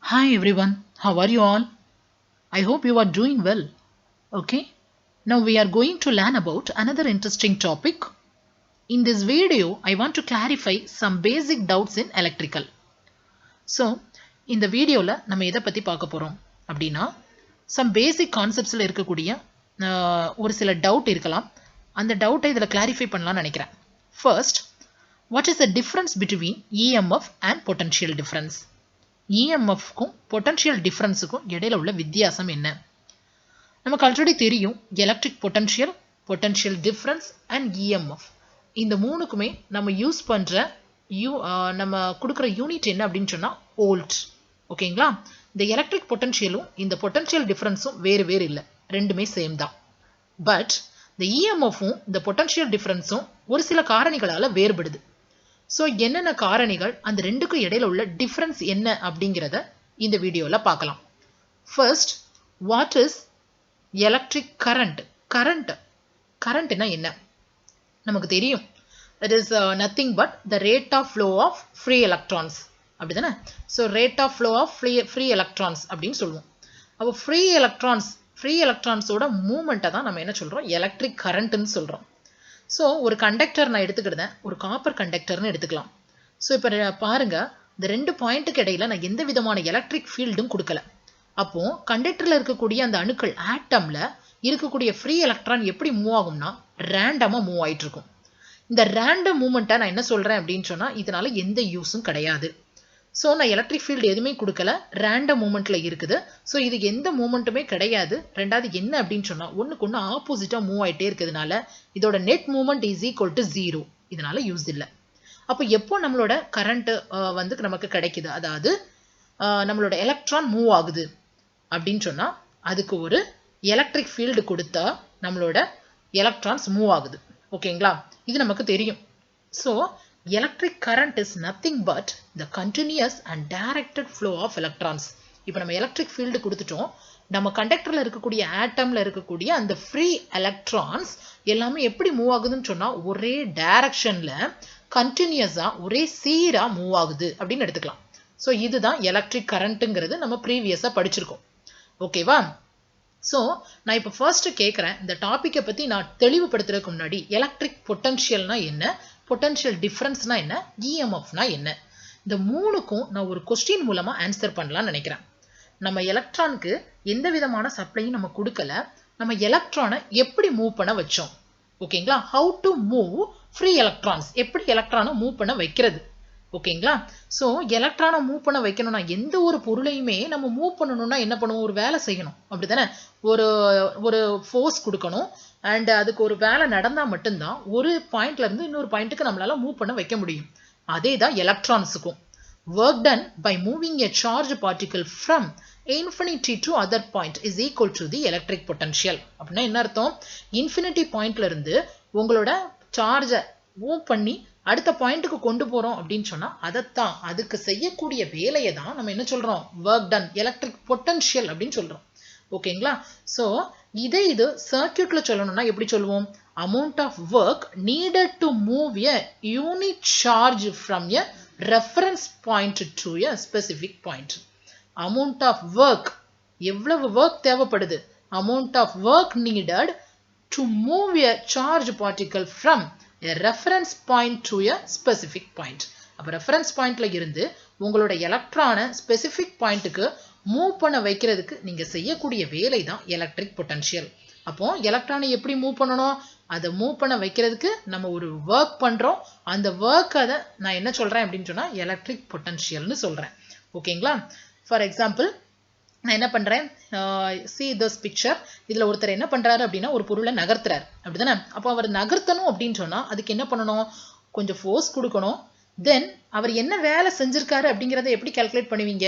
Hi everyone, how are you all? I hope you are doing well. Okay, now we are going to learn about another interesting topic. In this video, I want to clarify some basic doubts in electrical. So, இந்த வீடியோல நம்ம எதை பத்தி பார்க்க போறோம் அப்படின்னா some basic conceptsல இருக்கக்கூடிய ஒரு சில டவுட் இருக்கலாம். அந்த டவுட்டை இதில் கிளாரிஃபை பண்ணலாம்னு நினைக்கிறேன். First, what is the difference between EMF and potential difference? EMFக்கும் பொட்டன்ஷியல் டிஃபரன்ஸுக்கும் இடையில உள்ள வித்தியாசம் என்ன? நமக்கு ஆல்ரெடி தெரியும் electric potential, potential difference and EMF. இந்த மூணுக்குமே நம்ம யூஸ் பண்ற நம்ம கொடுக்குற யூனிட் என்ன அப்படின்னு சொன்னா வோல்ட். ஓகேங்களா? இந்த எலக்ட்ரிக் பொட்டன்ஷியலும் இந்த பொட்டன்ஷியல் டிஃபரன்ஸும் வேறு வேறு இல்லை, ரெண்டுமே சேம் தான். பட் இந்த இஎம்எஃப்பும் இந்த பொட்டன்ஷியல் டிஃபரன்ஸும் ஒரு சில காரணிகளால வேறுபடுது. ஸோ என்னென்ன காரணிகள், அந்த ரெண்டுக்கும் இடையில உள்ள டிஃப்ரென்ஸ் என்ன அப்படிங்கிறத இந்த வீடியோவில் பார்க்கலாம். First, what is electric current? கரண்ட்னா என்ன? நமக்கு தெரியும், that is nothing but the rate of flow of free electrons, அப்படி தானே? So rate of flow of free electrons அப்படின்னு சொல்லுவோம். அப்போ ஃப்ரீ எலக்ட்ரான்ஸோட மூவ்மெண்ட்டை தான் நம்ம என்ன சொல்கிறோம், எலக்ட்ரிக் கரண்ட்னு சொல்கிறோம். ஸோ ஒரு கண்டக்டர் நான் எடுத்துக்கிட்டேன், ஒரு காப்பர் கண்டக்டர்னு எடுத்துக்கலாம். ஸோ இப்போ பாருங்க, இந்த ரெண்டு பாயிண்ட்டுக்கு இடையில நான் எந்த விதமான எலக்ட்ரிக் ஃபீல்டும் கொடுக்கல. அப்போ கண்டக்டர்ல இருக்கக்கூடிய அந்த அணுக்கள், ஆட்டம்ல இருக்கக்கூடிய ஃப்ரீ எலக்ட்ரான் எப்படி மூவ் ஆகும்னா ரேண்டமா மூவ் ஆயிட்டு இருக்கும். இந்த ரேண்டம் மூவ்மெண்ட்டை நான் என்ன சொல்றேன் அப்படின்னு சொன்னா இதனால எந்த யூஸும் கிடையாது. ஸோ நான் எலக்ட்ரிக் ஃபீல்டு எதுவுமே கொடுக்கல, ரேண்டம் மூவ்மெண்ட்ல இருக்குது. ஸோ இது எந்த மூவ்மெண்ட்டுமே கிடையாது. ரெண்டாவது என்ன அப்படின்னு சொன்னா ஒன்றுக்கு ஒன்று ஆப்போசிட்டா மூவ் ஆகிட்டே இருக்கிறதுனால இதோட net movement is equal to 0. இதனால யூஸ் இல்லை. அப்போ எப்போ நம்மளோட கரண்ட் வந்து நமக்கு கிடைக்குது, அதாவது நம்மளோட எலக்ட்ரான் மூவ் ஆகுது அப்படின்னு சொன்னா அதுக்கு ஒரு எலக்ட்ரிக் ஃபீல்டு கொடுத்தா நம்மளோட எலக்ட்ரான்ஸ் மூவ் ஆகுது. ஓகேங்களா? இது நமக்கு தெரியும். So electric current is nothing but the continuous and directed flow of electrons. இப்போ நம்ம எலக்ட்ரிக் ஃபீல்டு கொடுத்துட்டோம். நம்ம கண்டக்டர்ல இருக்கக்கூடிய ஆட்டம்ல இருக்கக்கூடிய அந்த ஃப்ரீ எலக்ட்ரான்ஸ் எல்லாமே எப்படி மூவ் ஆகுதுன்னு சொன்னா ஒரே டைரக்ஷன்ல கண்டினியூஸா ஒரே சீரா மூவ் ஆகுது அப்படின்னு எடுத்துக்கலாம். ஸோ இதுதான் எலக்ட்ரிக் கரண்ட்ங்கிறது நம்ம ப்ரீவியஸா படிச்சிருக்கோம். ஓகேவா? ஸோ நான் இப்போ ஃபர்ஸ்ட் கேட்குறேன், இந்த டாப்பிக்கை பற்றி நான் தெளிவுபடுத்துறதுக்கு முன்னாடி எலக்ட்ரிக் பொட்டன்ஷியல்னா என்ன, பொட்டன்ஷியல் டிஃபரன்ஸ்னா என்ன, இஎம்எஃப்னா என்ன, இந்த மூணுக்கும் நான் ஒரு கொஸ்டின் மூலமா ஆன்சர் பண்ணலாம்னு நினைக்கிறேன். நம்ம எலக்ட்ரானுக்கு எந்த விதமான சப்ளையும் நம்ம கொடுக்கல, நம்ம எலக்ட்ரானை எப்படி மூவ் பண்ண வச்சோம். ஓகேங்களா? How to move free electrons, எப்படி எலக்ட்ரானை மூவ் பண்ண வைக்கிறது. ஓகேங்களா? ஸோ எலக்ட்ரானை மூவ் பண்ண வைக்கணும்னா எந்த ஒரு பொருளையுமே நம்ம மூவ் பண்ணணும்னா என்ன பண்ணுவோம், ஒரு வேலை செய்யணும், அப்படித்தானே? ஒரு ஃபோர்ஸ் கொடுக்கணும் அண்ட் அதுக்கு ஒரு வேலை நடந்தால் மட்டும்தான் ஒரு பாயிண்ட்ல இருந்து இன்னொரு பாயிண்ட்டுக்கு நம்மளால மூவ் பண்ண வைக்க முடியும். அதே தான் எலக்ட்ரான்ஸுக்கும். Work done by moving a charge particle from infinity to other point is equal to the electric potential. அப்படின்னா என்ன அர்த்தம்? இன்ஃபினிட்டி பாயிண்ட்ல இருந்து உங்களோட சார்ஜை மூவ் பண்ணி அடுத்த பாயிண்ட்டுக்கு கொண்டு போறோம் அப்படின்னு சொன்னா அதைத்தான், அதுக்கு செய்யக்கூடிய வேலையை தான் நம்ம என்ன சொல்றோம், ஒர்க் டன், எலக்ட்ரிக் பொட்டன்ஷியல் அப்படின்னு சொல்றோம். ஓகேங்களா? ஸோ இது சர்க்கியூட்ல சொல்லணும்னா எப்படி சொல்லுவோம், amount of work needed to move a unit charge from a reference point to a specific point. Amount of work, எவ்வளவு ஒர்க் தேவைப்படுது, amount of work needed to move a charge particle from a reference point to a specific point. அப்ப reference பாயிண்ட்ல இருந்து உங்களோட எலக்ட்ரானை specific பாயிண்ட்டுக்கு move பண்ண வைக்கிறதுக்கு நீங்க செய்யக்கூடிய வேலை தான் எலக்ட்ரிக் பொட்டன்ஷியல். அப்போ எலக்ட்ரானை எப்படி மூவ் பண்ணணும், அதை மூவ் பண்ண வைக்கிறதுக்கு நம்ம ஒரு ஒர்க் பண்றோம். அந்த ஒர்க் அதை நான் என்ன சொல்றேன் அப்படின்னு சொன்னா எலக்ட்ரிக் பொட்டன்ஷியல்னு சொல்றேன். ஓகேங்களா? ஃபார் எக்ஸாம்பிள் நான் என்ன பண்றேன், see this picture. இதுல ஒருத்தர் என்ன பண்றாரு அப்படின்னா ஒரு பொருளை நகர்த்துறாரு, அப்படிதானே? அப்போ அவர் நகர்த்தணும் அப்படின்னு சொன்னா அதுக்கு என்ன பண்ணணும், கொஞ்சம் ஃபோர்ஸ் கொடுக்கணும். தென் அவர் என்ன வேலை செஞ்சிருக்காரு அப்படிங்கிறத எப்படி கால்குலேட் பண்ணுவீங்க,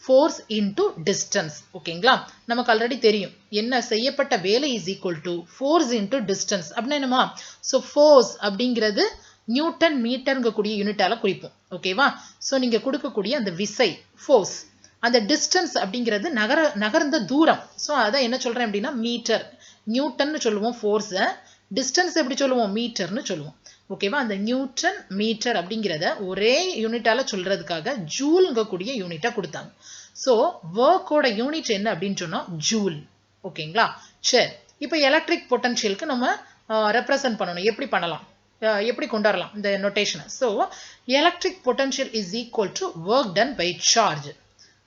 ஃபோர்ஸ் இன்டு டிஸ்டன்ஸ். ஓகேங்களா? நமக்கு ஆல்ரெடி தெரியும் என்ன செய்யப்பட்ட வேலை is equal to force into distance. அப்படின்னா என்னமா, ஸோ ஃபோர்ஸ் அப்படிங்கிறது நியூட்டன் மீட்டருங்க கூடிய யூனிட்டால குறிப்போம். ஓகேவா? ஸோ நீங்க கொடுக்கக்கூடிய அந்த விசை ஃபோர்ஸ், அந்த டிஸ்டன்ஸ் அப்படிங்கிறது நகர்ந்த தூரம். ஸோ அதான் என்ன சொல்றேன் அப்படின்னா மீட்டர், நியூட்டன்னு சொல்லுவோம் ஃபோர்ஸை, டிஸ்டன்ஸ் எப்படி சொல்லுவோம், மீட்டர்னு சொல்லுவோம். ஓகேவா? அந்த நியூட்டன் மீட்டர் அப்படிங்கிறத ஒரே யூனிட்டால சொல்றதுக்காக ஜூல்ங்க கூடிய யூனிட்டா கொடுத்தாங்க. ஸோ ஒர்க்கோட யூனிட் என்ன அப்படின்னு சொன்னா ஜூல். ஓகேங்களா? சரி, இப்போ எலக்ட்ரிக் பொட்டன்ஷியலுக்கு நம்ம ரெப்ரசன்ட் பண்ணணும். எப்படி பண்ணலாம், எப்படி கொண்டு வரலாம் இந்த நோட்டேஷனை? So electric potential is equal to work done by charge.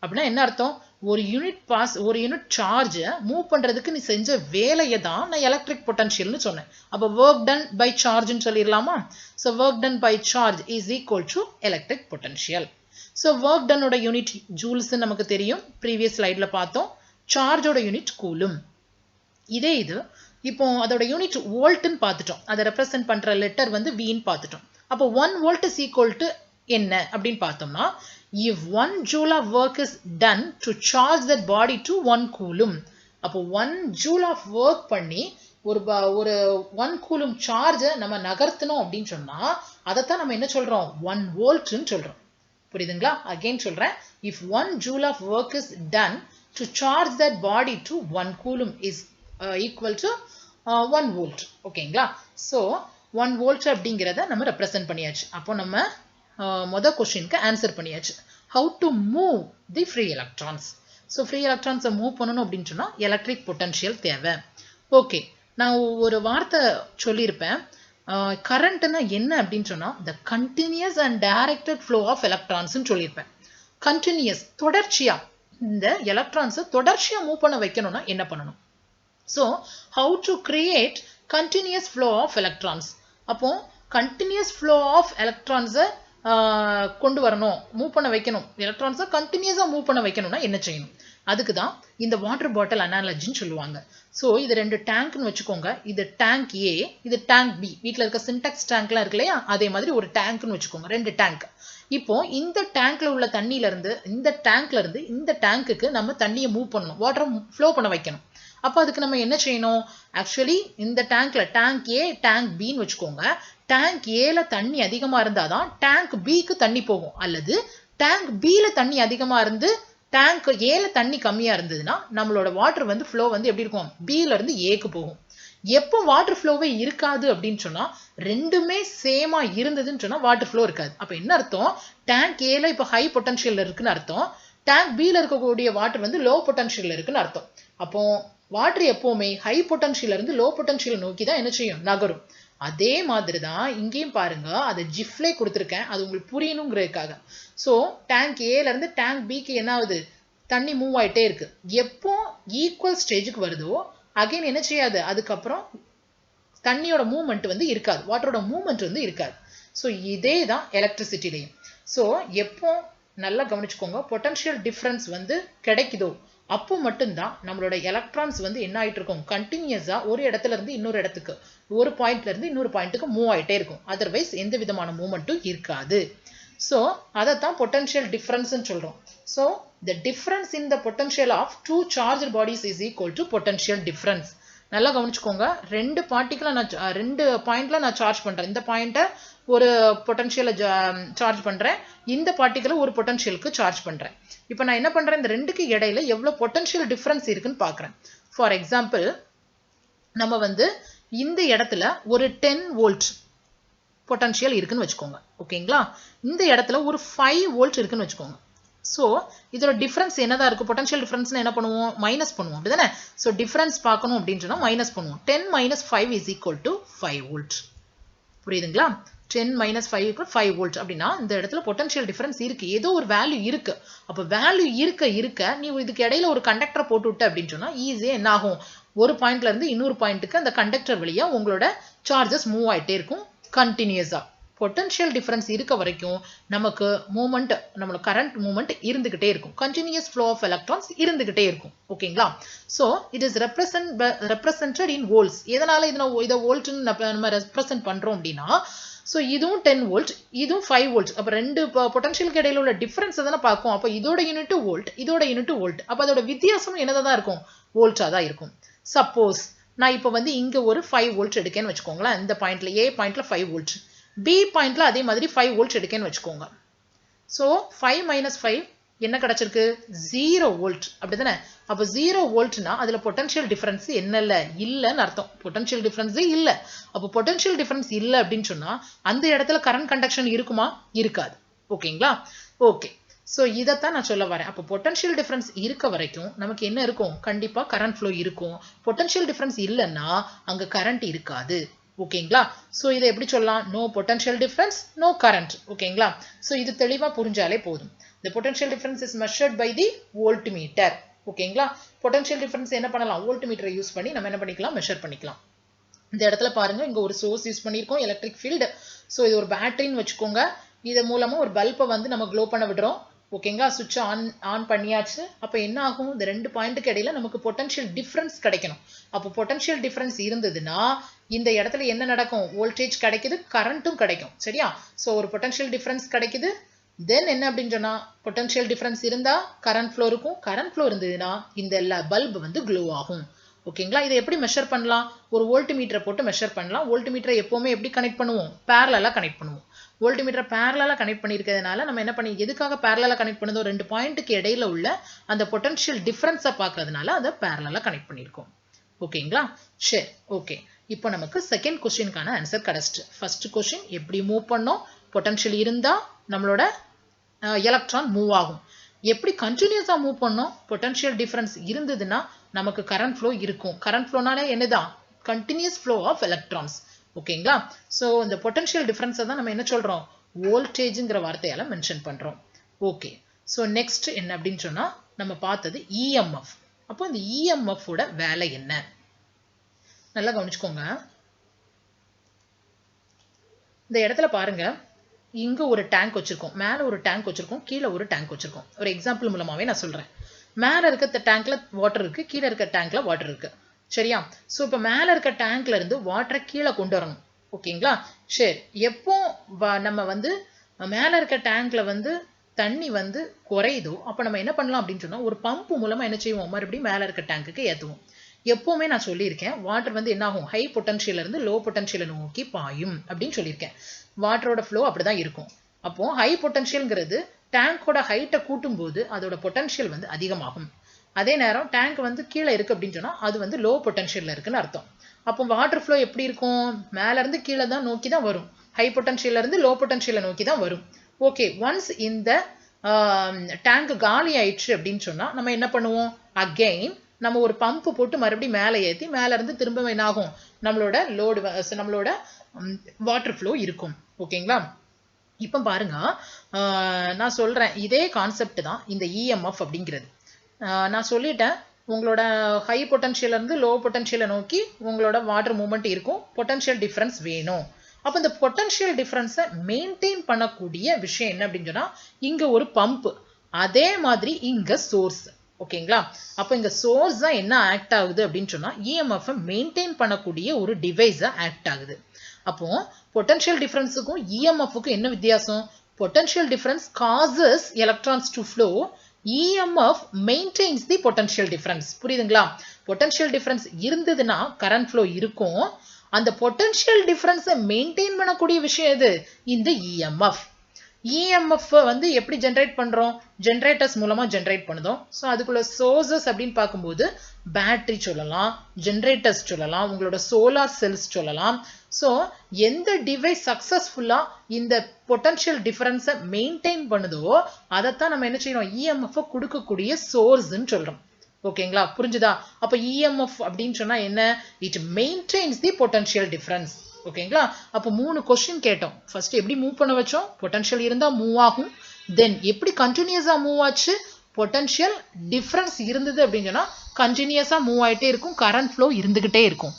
அப்படின்னா என்ன அர்த்தம்? ஒரு யூனிட் சார்ஜ் மூவ் பண்றதுக்கு நீ செஞ்ச வேலையை தான் நான் எலக்ட்ரிக் பொட்டன்ஷியல்னு சொன்னேன். அப்போ ஒர்க் டன் பை சார்ஜ்னு சொல்லிடலாமா? So work done by charge is equal to electric potential. So work டன்னோட யூனிட் ஜூல்ஸ் நமக்கு தெரியும், ப்ரீவியஸ் ஸ்லைட்ல பார்த்தோம். சார்ஜோட யூனிட் கூலும். இதே இது இப்போ அதோட யூனிட் வோல்ட்னு பார்த்துட்டோம். அதை ரெப்ரசென்ட் பண்ற லெட்டர் வந்து வின்னு பார்த்துட்டோம். அப்போ 1 volt is equal to என்ன அப்படின்னு பார்த்தோம்னா, if 1 joule of work is done to charge that body to 1 coulomb. அப்போ 1 joule of work பண்ணி ஒரு 1 coulomb சார்ஜை நம்ம நகர்த்தணும் அப்படின்னு சொன்னா அதைத்தான் நம்ம என்ன சொல்றோம்? 1 voltன்னு சொல்றோம். புரியுதுங்களா? அகைன் சொல்றேன். if 1 joule of work is done to charge that body to 1 coulomb is equal to 1 volt. ஓகேங்களா? ஸோ 1 volt அப்படிங்கிறத நம்ம ரெப்ரசென்ட் பண்ணியாச்சு. அப்போ நம்ம மொதல் கொஸ்டினுக்கு ஆன்சர் பண்ணியாச்சு. How to move the free electrons. So free எலக்ட்ரான்ஸை மூவ் பண்ணணும் அப்படின்னு சொன்னால் எலக்ட்ரிக் பொட்டன்ஷியல் தேவை. ஓகே, நான் ஒரு வார்த்தை சொல்லியிருப்பேன். கரண்ட்னா என்ன அப்படின்னு சொன்னால் the continuous and directed flow of எலக்ட்ரான்ஸ்ன்னு சொல்லியிருப்பேன். கண்டினியூஸ், தொடர்ச்சியா இந்த எலக்ட்ரான்ஸை தொடர்ச்சியா மூவ் பண்ண வைக்கணும்னா என்ன பண்ணணும்? So how to create continuous flow of electrons. அப்போ கண்டினியூஸ் ஃப்ளோ ஆஃப் எலக்ட்ரான்ஸை கொண்டு வரணும், மூவ் பண்ண வைக்கணும். எலக்ட்ரான்ஸை கண்டினியூஸாக மூவ் பண்ண வைக்கணும்னா என்ன செய்யணும்? அதுக்கு தான் இந்த வாட்டர் பாட்டில் அனாலஜின்னு சொல்லுவாங்க. ஸோ இது 2 டேங்க்னு வச்சுக்கோங்க. இது டேங்க் ஏ, இது டேங்க் பி. வீட்டில் இருக்க சின்டெக்ஸ் டேங்க்லாம் இருக்கு இல்லையா, அதே மாதிரி ஒரு டேங்க்னு வச்சுக்கோங்க, 2 டேங்க். இப்போ இந்த டேங்க்ல உள்ள தண்ணியில இருந்து இந்த டேங்க்குக்கு நம்ம தண்ணியை மூவ் பண்ணணும், வாட்டரை ஃப்ளோ பண்ண வைக்கணும். அப்போ அதுக்கு நம்ம என்ன செய்யணும்? ஆக்சுவலி இந்த டேங்க்ல டேங்க் ஏ டேங்க் பின்னு வச்சுக்கோங்க. டேங்க் ஏல தண்ணி அதிகமா இருந்தாதான் டேங்க் பிக்கு தண்ணி போகும், அல்லது டேங்க் பில தண்ணி அதிகமா இருந்து டேங்க் ஏல தண்ணி கம்மியா இருந்ததுன்னா நம்மளோட வாட்டர் வந்து ஃப்ளோ வந்து எப்படி இருக்கும்? பில இருந்து ஏக்கு போகும். எப்போ வாட்டர் ஃப்ளோவே இருக்காது அப்படின்னு சொன்னா, ரெண்டுமே சேமா இருந்ததுன்னு சொன்னா வாட்டர் ஃப்ளோ இருக்காது. அப்ப என்ன அர்த்தம்? டேங்க் ஏல இப்போ ஹை பொட்டன்ஷியல் இருக்குன்னு அர்த்தம், டேங்க் பில இருக்கக்கூடிய வாட்டர் வந்து லோ பொட்டன்ஷியல் இருக்குன்னு அர்த்தம். அப்போ வாட்டர் எப்பவுமே ஹை பொட்டன்ஷியல் இருந்து லோ பொட்டன்ஷியல் நோக்கி தான் என்ன செய்யும்? நகரும். அதே மாதிரி தான் இங்கேயும் பாருங்க, அதை ஜிஃப்லே கொடுத்துருக்கேன், அது உங்களுக்கு புரியணுங்கிறதுக்காக. ஸோ டேங்க் ஏல இருந்து டேங்க் பிக்கு என்ன ஆகுது? தண்ணி மூவ் ஆயிட்டே இருக்கு. எப்போ ஈக்குவல் ஸ்டேஜுக்கு வருதோ அகைன் என்ன செய்யாது? அதுக்கப்புறம் தண்ணியோட மூவ்மெண்ட் வந்து இருக்காது, வாட்டரோட மூவ்மெண்ட் வந்து இருக்காது. ஸோ இதே தான் எலக்ட்ரிசிட்டிலையும். ஸோ எப்போ நல்லா கவனிச்சுக்கோங்க, பொட்டன்ஷியல் டிஃபரன்ஸ் வந்து கிடைக்குதோ அப்போ மட்டும்தான் நம்மளோட எலக்ட்ரான்ஸ் வந்து என்ன ஆயிட்டு இருக்கும்? கண்டினியூஸா ஒரு இடத்துல இருந்து இன்னொரு இடத்துக்கு, ஒரு பாயிண்ட்ல இருந்து இன்னொரு பாயிண்ட்டுக்கு மூவ் ஆயிட்டே இருக்கும். அதர்வைஸ் எந்த விதமான மூவ்மெண்ட்டும் இருக்காது. ஸோ அதைத்தான் பொட்டன்ஷியல் டிஃபரன்ஸ்ன்னு சொல்றோம். So the difference in the potential of two charged bodies is equal to potential difference. நல்லா கவனிச்சுக்கோங்க, 2 பார்ட்டிகிளை நான் 2 பாயிண்ட்ல நான் சார்ஜ் பண்றேன். இந்த பாயிண்ட்டை ஒரு பொட்டன்ஷியலை சார்ஜ் பண்றேன், இந்த பார்ட்டிகிளை ஒரு பொட்டன்ஷியலுக்கு சார்ஜ் பண்றேன். இப்போ நான் என்ன பண்றேன்? இந்த ரெண்டுக்கு இடையில எவ்வளவு பொட்டன்ஷியல் டிஃபரன்ஸ் இருக்குன்னு பார்க்கறேன். ஃபார் எக்ஸாம்பிள், நம்ம வந்து இந்த இடத்துல ஒரு 10 வோல்ட் பொட்டன்ஷியல் இருக்குன்னு வச்சுக்கோங்க. ஓகேங்களா? இந்த இடத்துல ஒரு 5 வோல்ட் இருக்குன்னு வச்சுக்கோங்க. ஸோ இதோட டிஃபரன்ஸ் என்னதான் இருக்கும்? பொட்டன்ஷியல் டிஃபரன்ஸ் என்ன பண்ணுவோம்? மைனஸ் பண்ணுவோம், அப்படிதானே? ஸோ டிஃபரன்ஸ் பார்க்கணும் அப்படின்னு சொன்னா மைனஸ் பண்ணுவோம். 10 minus 5 is equal to 5 volt. புரியுதுங்களா? 10 minus 5 equal 5 volt அப்படின்னா இந்த இடத்துல பொட்டன்ஷியல் டிஃபரன்ஸ் இருக்கு, ஏதோ ஒரு வேல்யூ இருக்கு. அப்போ வேல்யூ இருக்க நீ இதுக்கு இடையில ஒரு கண்டக்டரை போட்டு விட்ட அப்படின்னு சொன்னா ஈஸியா என்ன ஆகும்? ஒரு பாயிண்ட்ல இருந்து இன்னொரு பாயிண்ட்டுக்கு அந்த கண்டக்டர் வழியா உங்களோட சார்ஜஸ் மூவ் ஆயிட்டே இருக்கும் கண்டினியூஸா. பொட்டன்ஷியல் டிஃபரன்ஸ் இருக்க வரைக்கும் நமக்கு மூவ்மெண்ட், நம்மளோட கரண்ட் மூவ்மெண்ட் இருந்துகிட்டே இருக்கும், கண்டினியூஸ் ஃப்ளோ ஆஃப் எலக்ட்ரான்ஸ் இருந்துகிட்டே இருக்கும். ஓகேங்களா? So it is represented in volts. எதனால இதை வோல்ட்னு நம்ம ரெப்ரசென்ட் பண்றோம் அப்படின்னா, ஸோ இதுவும் 10 வோல்ட், இதுவும் 5 வோல்ட். அப்போ 2 பொட்டன்ஷியலுக்கு இடையில உள்ள டிஃபரன்ஸ் தானே பார்க்கும். அப்போ இதோட யூனிட் வோல்ட், இதோட யூனிட் வோல்ட். அப்போ அதோட வித்தியாசம் என்னதான் இருக்கும்? வோல்ட்டா தான் இருக்கும். சப்போஸ் நான் இப்போ வந்து இங்க ஒரு 5 வோல்ட் எடுக்கேன்னு வச்சுக்கோங்களேன். இந்த பாயிண்ட்ல ஏ பாயிண்ட்ல 5 வோல்ட், பி பாயிண்ட்ல அதே மாதிரி 5 வோல்ட் எடுக்கேன்னு வச்சுக்கோங்க. ஸோ 5 minus 5 என்ன கிடைச்சிருக்கு 0 வோல்ட் அப்படிதானே அப்ப 0 வோல்ட்னா அதுல பொட்டன்ஷியல் டிஃபரன்ஸ் என்னல்ல இல்லன்னு அர்த்தம் பொட்டன்ஷியல் டிஃபரன்ஸ் இல்ல அப்ப பொட்டன்ஷியல் டிஃபரன்ஸ் இல்ல அப்படின்னு சொன்னா அந்த இடத்துல கரண்ட் கண்டக்ஷன் இருக்குமா இருக்காது ஓகேங்களா ஓகே சோ இதத்தான் நான் சொல்ல வரேன் அப்ப பொட்டன்ஷியல் டிஃபரன்ஸ் இருக்க வரைக்கும் நமக்கு என்ன இருக்கும் கண்டிப்பா கரண்ட் ஃப்ளோ இருக்கும் பொட்டன்ஷியல் டிஃபரன்ஸ் இல்லன்னா அங்க கரண்ட் இருக்காது ஓகேங்களா சோ இதை எப்படி சொல்லலாம் no potential difference no current ஓகேங்களா சோ இது தெளிவா புரிஞ்சாலே போதும் the potential difference is measured by the voltmeter ஓகேங்களா potential difference என்ன பண்ணலாம் வோல்ட்மீட்டரை யூஸ் பண்ணி நம்ம என்ன பண்ணிக்கலாம் மெஷர் பண்ணிக்கலாம் இந்த இடத்துல பாருங்க இங்க ஒரு சோர்ஸ் யூஸ் பண்ணிருக்கோம் எலக்ட்ரிக் ஃபீல்ட் சோ இது ஒரு பேட்டரின்னு வெச்சுக்கோங்க இது மூலமா ஒரு பல்பை வந்து நம்ம க்ளோ பண்ண விடுறோம் ஓகேங்களா சுவிட்ச் ஆன் பண்ணியாச்சு அப்ப என்ன ஆகும் இந்த ரெண்டு பாயிண்ட்க்கு இடையில நமக்கு பொட்டன்ஷியல் டிஃபரன்ஸ் கிடைக்கணும் அப்ப பொட்டன்ஷியல் டிஃபரன்ஸ் இருந்ததுன்னா இந்த இடத்துல என்ன நடக்கும் வோல்டேஜ் கிடைக்குது கரண்ட்டும் கிடைக்கும் சரியா சோ ஒரு பொட்டன்ஷியல் டிஃபரன்ஸ் கிடைக்குது தென் என்ன அப்படின்னு சொன்னா பொட்டன்ஷியல் டிஃபரன்ஸ் இருந்தா கரண்ட் ஃப்ளோ இருக்கும் கரண்ட் ஃப்ளோ இருந்ததுன்னா இந்த பல்ப் வந்து க்ளோ ஆகும் ஓகேங்களா இதை எப்படி மெஷர் பண்ணலாம் ஒரு வோல்ட்மீட்டரை போட்டு மெஷர் பண்ணலாம் வோல்ட்மீட்டரை எப்பவுமே எப்படி கனெக்ட் பண்ணுவோம் parallel-ஆ கனெக்ட் பண்ணுவோம் வோல்ட்மீட்டரை parallel-ஆ கனெக்ட் பண்ணிருக்கிறதுனால நம்ம என்ன பண்ணி எதுக்காக parallel-ஆ கனெக்ட் பண்ணதோ ரெண்டு பாயிண்ட்க்கு இடையில உள்ள அந்த பொட்டன்ஷியல் டிஃபரன்ஸை பார்க்கிறதுனால அதை parallel-ஆ கனெக்ட் பண்ணிருக்கோம் ஓகேங்களா சரி ஓகே இப்போ நமக்கு செகண்ட் क्वेश्चनக்கான ஆன்சர் கிடைச்சிட்டு ஃபர்ஸ்ட் क्वेश्चन எப்படி மூவ் பண்ணோம் பொட்டன்ஷியல் இருந்தா நம்மளோட எலக்ட்ரான் மூவ் ஆகும் எப்படி கண்டினியூஸா மூவ் பண்ணோம் பொட்டன்ஷியல் டிஃபரன்ஸ் இருந்ததுன்னா நமக்கு கரண்ட் ஃப்ளோ இருக்கும் கரண்ட் ஃப்ளோனாலே என்னதான் கண்டினியூஸ் ஃப்ளோ ஆஃப் எலக்ட்ரான்ஸ் ஓகேங்களா சோ இந்த பொட்டன்ஷியல் டிஃபரன்ஸை தான் நம்ம என்ன சொல்றோம் வோல்டேஜ்ங்கற வார்த்தையால மென்ஷன் பண்றோம் ஓகே சோ நெக்ஸ்ட் என்ன அப்படினு சொன்னா நம்ம பார்த்தது EMF அப்போ இந்த EMF ஓட வேலை என்ன நல்லா கவனிச்சுக்கோங்க இந்த இடத்துல பாருங்க இங்க ஒரு டேங்க் வச்சிருக்கோம் மேல ஒரு டேங்க் வச்சிருக்கோம் கீழ ஒரு டேங்க் வச்சிருக்கோம் ஒரு எக்ஸாம்பிள் மூலமாவே நான் சொல்றேன் மேல இருக்க டேங்க்ல வாட்டர் இருக்கு கீழ இருக்க டேங்க்ல வாட்டர் இருக்கு சரியா சோ இப்ப மேல இருக்க டேங்க்ல இருந்து வாட்டரை கீழ கொண்டு வரணும் ஓகேங்களா சரி எப்போ நம்ம வந்து மேல இருக்க டேங்க்ல வந்து தண்ணி வந்து குறையுதோ அப்ப நம்ம என்ன பண்ணலாம் அப்படின்னு சொன்னா ஒரு பம்ப் மூலமா என்ன செய்வோம் மறுபடியும் மேல இருக்க டேங்க்குக்கு ஏத்துவோம் எப்பவுமே நான் சொல்லியிருக்கேன் வாட்டர் வந்து என்ன ஆகும் ஹை பொட்டன்ஷியல்ல இருந்து லோ பொட்டன்ஷியலை நோக்கி பாயும் அப்படின்னு சொல்லியிருக்கேன் வாட்டரோட ஃப்ளோ அப்படிதான் இருக்கும் அப்போ ஹை பொட்டன்ஷியல்ங்கிறது டேங்கோட ஹைட்டை கூட்டும் போது அதோட பொட்டன்ஷியல் வந்து அதிகமாகும் அதே நேரம் டேங்க் வந்து கீழே இருக்கு அப்படின்னு சொன்னா அது வந்து லோ பொட்டன்ஷியல்ல இருக்குன்னு அர்த்தம் அப்போ வாட்டர் ஃப்ளோ எப்படி இருக்கும் மேல இருந்து கீழே தான் நோக்கி தான் வரும் ஹை பொட்டன்ஷியல்ல இருந்து லோ பொட்டன்ஷியலை நோக்கி தான் வரும் ஓகே ஒன்ஸ் இந்த டேங்க் காலி ஆயிடுச்சு அப்படின்னு சொன்னா நம்ம என்ன பண்ணுவோம் அகைன் நம்ம ஒரு பம்ப் போட்டு மறுபடியும் மேலே ஏற்றி மேல இருந்து திரும்ப என்ன ஆகும் நம்மளோட லோடு நம்மளோட வாட்டர் ஃப்ளோ இருக்கும் ஓகேங்களா இப்போ பாருங்க நான் சொல்றேன் இதே கான்செப்ட் தான் இந்த EMF அப்படிங்கிறது நான் சொல்லிட்டேன் உங்களோட ஹை பொட்டன்ஷியல்ல இருந்து லோ பொட்டன்ஷியலை நோக்கி உங்களோட வாட்டர் மூவ்மெண்ட் இருக்கும் பொட்டன்ஷியல் டிஃபரன்ஸ் வேணும் அப்ப இந்த பொட்டன்ஷியல் டிஃபரன்ஸை மெயின்டைன் பண்ணக்கூடிய விஷயம் என்ன அப்படின்னு சொன்னா இங்க ஒரு பம்ப் அதே மாதிரி இங்க சோர்ஸ் ஓகேங்களா அப்ப இங்க சோர்ஸ் தான் என்ன ஆக்ட் ஆகுது அப்படின்னு சொன்னா EMF மெயின்டைன் பண்ணக்கூடிய ஒரு டிவைஸா ஆக்ட் ஆகுது அப்போ பொட்டன்ஷியல் டிஃபரன்ஸுக்கும் EMF-க்கும் என்ன வித்தியாசம் potential difference causes electrons to flow EMF maintains the potential difference புரியுதுங்களா பொட்டன்ஷியல் டிஃபரன்ஸ் இருந்ததுன்னா கரண்ட் ஃப்ளோ இருக்கும் அந்த பொட்டன்ஷியல் டிஃபரன்ஸை மெயின்டைன் பண்ணக்கூடிய விஷயம் எது இந்த EMF வந்து எப்படி ஜெனரேட் பண்றோம் ஜெனரேட்டர்ஸ் மூலமா ஜெனரேட் பண்ணுதோம் சோ அதுக்குள்ள சோர்சஸ் அப்படின்னு பார்க்கும்போது பேட்டரி சொல்லலாம் ஜெனரேட்டர்ஸ் சொல்லலாம் உங்களோட சோலார் செல்ஸ் சொல்லலாம் சோ எந்த டிவைஸ் சக்சஸ்ஃபுல்லா இந்த பொட்டன்ஷியல் டிஃபரன்ஸை மெயின்டைன் பண்ணுதோ அதைத்தான் நம்ம என்ன செய்யறோம் EMF கொடுக்கக்கூடிய சோர்ஸ்ன்னு சொல்றோம் ஓகேங்களா புரிஞ்சுதா அப்ப EMF அப்படின்னு சொன்னா என்ன it maintenance the potential difference ஓகேங்களா அப்ப மூணு क्वेश्चन கேட்டோம் ஃபர்ஸ்ட் எப்படி மூவ் பண்ண வச்சோம் பொட்டன்ஷியல் இருந்தா மூவ் ஆகும் தென் எப்படி கண்டினியூஸா மூவ் ஆச்சு பொட்டன்ஷியல் டிஃபரன்ஸ் இருந்தது அப்படின்னு சொன்னா கண்டினியூஸா மூவ் ஆயிட்டே இருக்கும் கரண்ட் ஃப்ளோ இருந்துகிட்டே இருக்கும்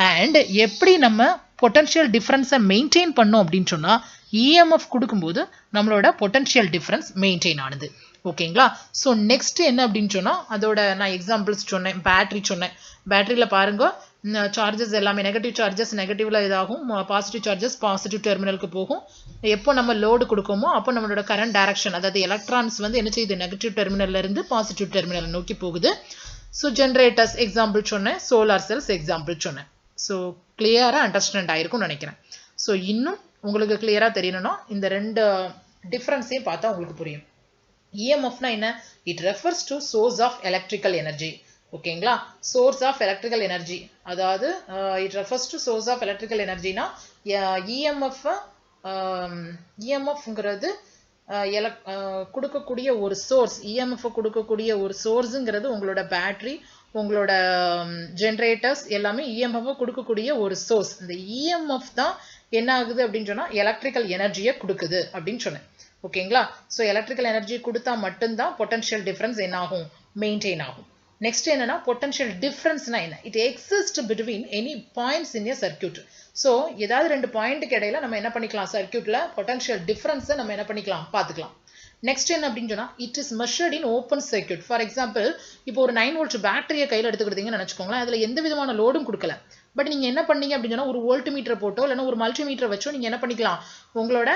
அண்ட் எப்படி நம்ம பொட்டன்ஷியல் டிஃபரன்ஸை மெயின்டைன் பண்ணோம் அப்படின்னு சொன்னா EMF கொடுக்கும்போது நம்மளோட பொட்டன்ஷியல் டிஃபரன்ஸ் மெயின்டைன் ஆனது ஓகேங்களா சோ நெக்ஸ்ட் என்ன அப்படின்னு சொன்னா அதோட நான் எக்ஸாம்பிள்ஸ் சொன்னேன் பேட்டரி சொன்னேன் பேட்டரியில பாருங்க சார்ஜஸ் எல்லாமே நெகட்டிவ் சார்ஜஸ் நெகட்டிவ்ல இதாகும் பாசிட்டிவ் சார்ஜஸ் பாசிட்டிவ் டெர்மினலுக்கு போகும் எப்போ நம்ம லோடு கொடுக்கோமோ அப்போ நம்மளோட கரண்ட் டைரக்ஷன் அதாவது எலக்ட்ரான்ஸ் வந்து என்ன செய்யுது நெகட்டிவ் டெர்மினல்ல இருந்து பாசிட்டிவ் டெர்மினல் நோக்கி போகுது ஸோ ஜென்ரேட்டர்ஸ் எக்ஸாம்பிள் சொன்னேன் சோலார் செல்ஸ் எக்ஸாம்பிள் சொன்னேன் ஸோ கிளியரா அண்டர்ஸ்டாண்ட் ஆயிருக்கும்னு நினைக்கிறேன் ஸோ இன்னும் உங்களுக்கு கிளியரா தெரியணும்னா இந்த ரெண்டு டிஃபரன்ஸையும் பார்த்தா உங்களுக்கு புரியும் EMF na enna? It refers to source of electrical energy. ஓகேங்களா, source of electrical energy. அதாவது it refers to source of electrical energy na EMF EMFங்கிறது கொடுக்கக்கூடிய ஒரு சோர்ஸ், EMF கொடுக்கக்கூடிய ஒரு சோர்ஸ்ங்கிறது உங்களோட பேட்டரி, உங்களோட ஜெனரேட்டர்ஸ் எல்லாமே EMF கொடுக்கக்கூடிய ஒரு சோர்ஸ். இந்த EMF தான் என்ன ஆகுது அப்படின்னு சொன்னா எலக்ட்ரிக்கல் எனர்ஜியை கொடுக்குது அப்படின்னு சொன்னேன். ஓகேங்களா, ஸோ எலக்ட்ரிக்கல் எனர்ஜி கொடுத்தா மட்டும்தான் பொட்டன்ஷியல் டிஃபரன்ஸ் என்ன ஆகும், மெயின்டைன் ஆகும். நெக்ஸ்ட் என்னன்னா பொட்டன்ஷியல் டிஃபரன்ஸ்னா என்ன? It exist between any points in a circuit. So ஏதாவது ரெண்டு பாயிண்ட்டுக்கு இடையில நம்ம என்ன பண்ணிக்கலாம், சர்க்யூட்ல பொட்டன்ஷியல் டிஃபரன்ஸை நம்ம என்ன பண்ணிக்கலாம், பார்த்துக்கலாம். நெக்ஸ்ட் என்ன அப்படின்னு சொன்னா it is measured in open circuit. For example இப்போ ஒரு 9 வோல்ட் பேட்டரியை கையில் எடுத்துக்கிட்டீங்கன்னு நினைச்சுக்கோங்களேன், அதுல எந்த விதமான லோடும் கொடுக்கல. பட் நீங்க என்ன பண்ணீங்க அப்படின்னு சொன்னா ஒரு வோல்ட் மீட்டர் போட்டோ இல்லைன்னா ஒரு மல்டிமீட்டர் வச்சோ நீங்க என்ன பண்ணிக்கலாம், உங்களோட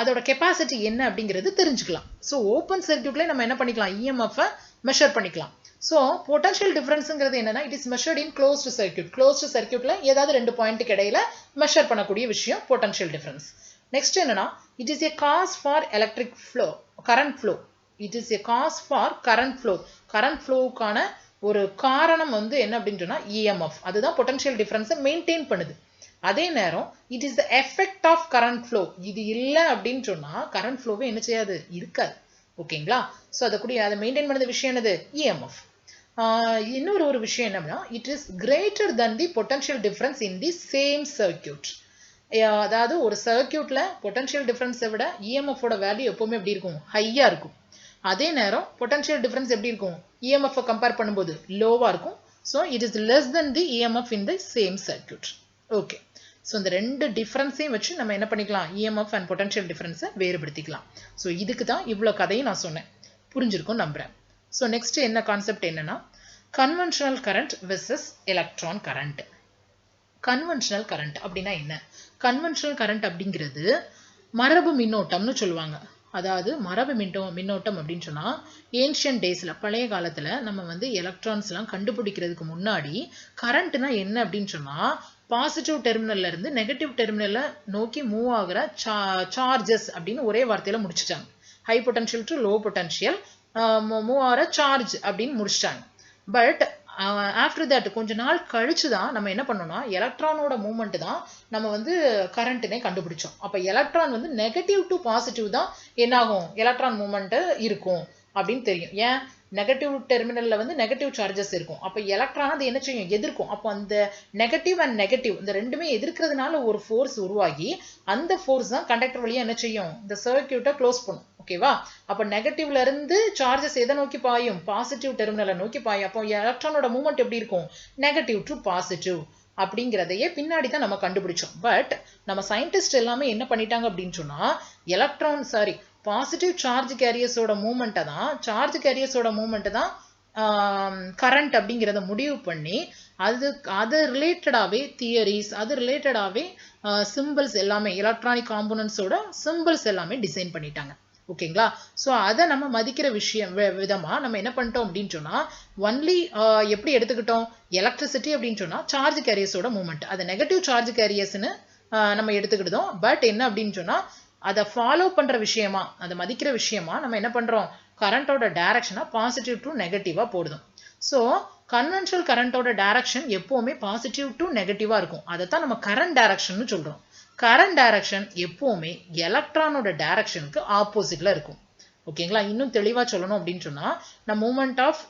அதோட கெப்பாசிட்டி என்ன அப்படிங்கிறது தெரிஞ்சுக்கலாம். ஸோ ஓப்பன் சர்க்யூட்ல நம்ம என்ன பண்ணிக்கலாம், EMF மெஷர் பண்ணிக்கலாம். ஸோ பொட்டன்ஷியல் டிஃபரன்ஸ்ங்கிறது என்னன்னா it is measured in closed circuit. Closed சர்க்யூட்ல ஏதாவது ரெண்டு பாயிண்ட்டுக்கு இடையில மெஷர் பண்ணக்கூடிய விஷயம் பொட்டன்ஷியல் டிஃபரன்ஸ். நெக்ஸ்ட் என்னன்னா it is a cause for electric flow, current flow. It is a cause for current flow. Current ஃப்ளோவுக்கான ஒரு காரணம் வந்து என்ன அப்படின்னு சொன்னா EMF. அதுதான் பொட்டன்ஷியல் டிஃபரன்ஸை மெயின்டைன் பண்ணுது. அதே நேரம் it is the effect of current flow. இது இல்லை அப்படின்னு சொன்னா கரண்ட் ஃப்ளோவே என்ன செய்யாது, இருக்காது. ஓகேங்களா, ஸோ அதை மெயின்டைன் பண்ணது விஷயம் என்னது, EMF. இன்னொரு விஷயம் என்ன அப்படின்னா it is greater than the potential difference in the same circuit. அதாவது ஒரு சர்க்யூட்ல பொட்டன்ஷியல் டிஃபரன்ஸை விட EMF ஓட வேல்யூ எப்பவுமே எப்படி இருக்கும், ஹையா இருக்கும். அதே நேரம் பொட்டன்ஷியல் டிஃபரன்ஸ் எப்படி இருக்கும், EMF கம்பேர் பண்ணும்போது லோவா இருக்கும். So it is less than the EMF in the same circuit. Okay, so இந்த ரெண்டு டிஃபரன்ஸையும் வச்சு நம்ம என்ன பண்ணிக்கலாம், EMF அண்ட் பொட்டன்ஷியல் டிஃபரன்ஸை வேறுபடுத்திக்கலாம். ஸோ இதுக்கு தான் இவ்வளோ கதையும் நான் சொன்னேன், புரிஞ்சிருக்கும் நம்புறேன். ஸோ நெக்ஸ்ட் என்ன கான்செப்ட் என்னன்னா conventional current versus electron current. Conventional current அப்படின்னா என்ன? கன்வென்ஷனல் கரண்ட் அப்படிங்கிறது மரபு மின்னோட்டம்னு சொல்லுவாங்க. அதாவது மரபு மின்னோட்டம் அப்படின்னு சொன்னா ஏன்ஷியன்ட் டேஸ்ல, பழைய காலத்துல நம்ம வந்து எலக்ட்ரான்ஸ் எல்லாம் கண்டுபிடிக்கிறதுக்கு முன்னாடி கரண்ட்னா என்ன அப்படின்னு சொன்னா பாசிட்டிவ் டெர்மினல்ல இருந்து நெகட்டிவ் டெர்மினல்ல நோக்கி மூவ் ஆகுற சார்ஜஸ் அப்படின்னு ஒரே வார்த்தையில முடிச்சுட்டாங்க. High potential to low potential move ஆகிற சார்ஜ் அப்படின்னு முடிச்சிட்டாங்க. பட் ஆஃப்டர் தட் கொஞ்ச நாள் கழிச்சு தான் நம்ம என்ன பண்ணோம்னா எலக்ட்ரானோட மூவ்மெண்ட் தான் நம்ம வந்து கரண்ட்னே கண்டுபிடிச்சோம். அப்போ எலக்ட்ரான் வந்து நெகட்டிவ் டு பாசிட்டிவ் தான் என்னாகும், எலக்ட்ரான் மூவ்மெண்ட் இருக்கும் அப்படின்னு தெரியும். ஏன், நெகட்டிவ் டெர்மினல்ல வந்து நெகட்டிவ் சார்ஜஸ் இருக்கும். அப்போ எலக்ட்ரான் அது என்ன செய்யும், எதிர்க்கும். அப்போ அந்த நெகட்டிவ் அண்ட் நெகட்டிவ் இந்த ரெண்டுமே எதிர்க்கிறதுனால ஒரு ஃபோர்ஸ் உருவாகி அந்த ஃபோர்ஸ் தான் கண்டக்டர் வழியா என்ன செய்யும், இந்த சர்க்யூட்டை க்ளோஸ் பண்ணும். ஓகேவா, அப்போ நெகட்டிவ்ல இருந்து சார்ஜஸ் எதை நோக்கி பாயும், பாசிட்டிவ் டெர்மினலை நோக்கி பாயும். அப்போ எலக்ட்ரானோட மூவ்மெண்ட் எப்படி இருக்கும், நெகட்டிவ் டு பாசிட்டிவ் அப்படிங்கிறதையே பின்னாடி தான் நம்ம கண்டுபிடிச்சோம். பட் நம்ம சயின்டிஸ்ட் எல்லாமே என்ன பண்ணிட்டாங்க அப்படின்னு சொன்னா பாசிட்டிவ் சார்ஜ் கேரியர்ஸோட மூவ்மெண்ட்டை தான் கரண்ட் அப்படிங்கிறத முடிவு பண்ணி அது ரிலேட்டடாகவே தியரிஸ், அது ரிலேட்டடாகவே சிம்பிள்ஸ் எல்லாமே எலக்ட்ரானிக் காம்போனன்ட்ஸோட சிம்பிள்ஸ் எல்லாமே டிசைன் பண்ணிட்டாங்க. ஓகேங்களா, ஸோ அதை நம்ம மதிக்கிற விதமாக நம்ம என்ன பண்ணிட்டோம் அப்படின்னு சொன்னால் ஒன்லி எப்படி எடுத்துக்கிட்டோம், எலக்ட்ரிசிட்டி அப்படின்னு சொன்னால் சார்ஜ் கேரியர்ஸோட மூவ்மெண்ட், அது நெகட்டிவ் சார்ஜ் கேரியர்ஸ்னு நம்ம எடுத்துக்கிட்டோம். பட் என்ன அப்படின்னு சொன்னால் அதை ஃபாலோ பண்ணுற விஷயமா, அதை மதிக்கிற விஷயமா நம்ம என்ன பண்ணுறோம், கரண்ட்டோட டைரக்ஷனாக பாசிட்டிவ் டு நெகட்டிவாக போடுதோம். ஸோ கன்வென்ஷனல் கரண்ட்டோட டைரக்ஷன் எப்போவுமே பாசிட்டிவ் டு நெகட்டிவாக இருக்கும். அதை தான் நம்ம கரண்ட் டைரக்ஷன் சொல்கிறோம். கரண்ட் டைரக்ஷன் எப்போவுமே எலக்ட்ரானோட டைரக்ஷனுக்கு ஆப்போசிட்ல இருக்கும். ஓகேங்களா, இன்னும் தெளிவாக சொல்லணும் அப்படின்னு சொன்னால் நம்ம மூவ்மெண்ட் ஆஃப்